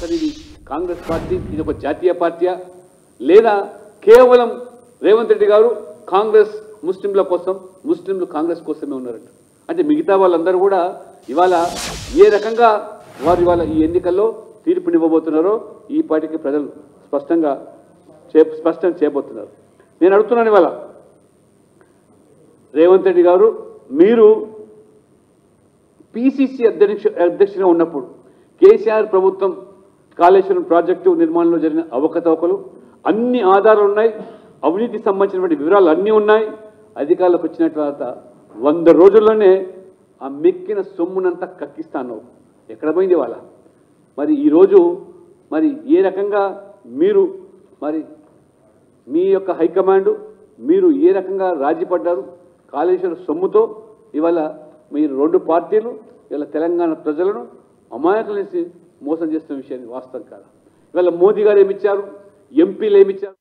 అసలు ఇది కాంగ్రెస్ పార్టీ ఇది ఒక జాతీయ పార్టీయా లేదా కేవలం రేవంత్ రెడ్డి గారు కాంగ్రెస్ ముస్లింల కోసం ముస్లింలు కాంగ్రెస్ కోసమే ఉన్నారంట అంటే మిగతా వాళ్ళందరూ కూడా ఇవాళ ఏ రకంగా వారు ఇవాళ ఈ ఎన్నికల్లో తీర్పునివ్వబోతున్నారో ఈ పార్టీకి ప్రజలు స్పష్టం చేయబోతున్నారు నేను అడుగుతున్నాను ఇవాళ రేవంత్ రెడ్డి గారు మీరు పిసిసి అధ్యక్షుడిగా ఉన్నప్పుడు కేసీఆర్ ప్రభుత్వం కాళేశ్వరం ప్రాజెక్టు నిర్మాణంలో జరిగిన అవకతవకలు అన్ని ఆధారాలు ఉన్నాయి అవినీతికి సంబంధించినటువంటి వివరాలు అన్నీ ఉన్నాయి అధికారులకు వచ్చిన తర్వాత 100 రోజుల్లోనే ఆ మెక్కిన సొమ్మునంతా కక్కిస్తాను ఎక్కడ పోయింది వాళ్ళ మరి ఈరోజు మరి ఏ రకంగా మీరు మరి మీ యొక్క హైకమాండ్ మీరు ఏ రకంగా రాజీ పడ్డారు కాళేశ్వర సొమ్ముతో ఇవాళ మీరు 2 పార్టీలు ఇవాళ తెలంగాణ ప్రజలను అమాయకులు మోసం చేస్తున్న విషయాన్ని వాస్తవం కాదు ఇవాళ మోదీ గారు ఏమిచ్చారు ఎంపీలు ఏమిచ్చారు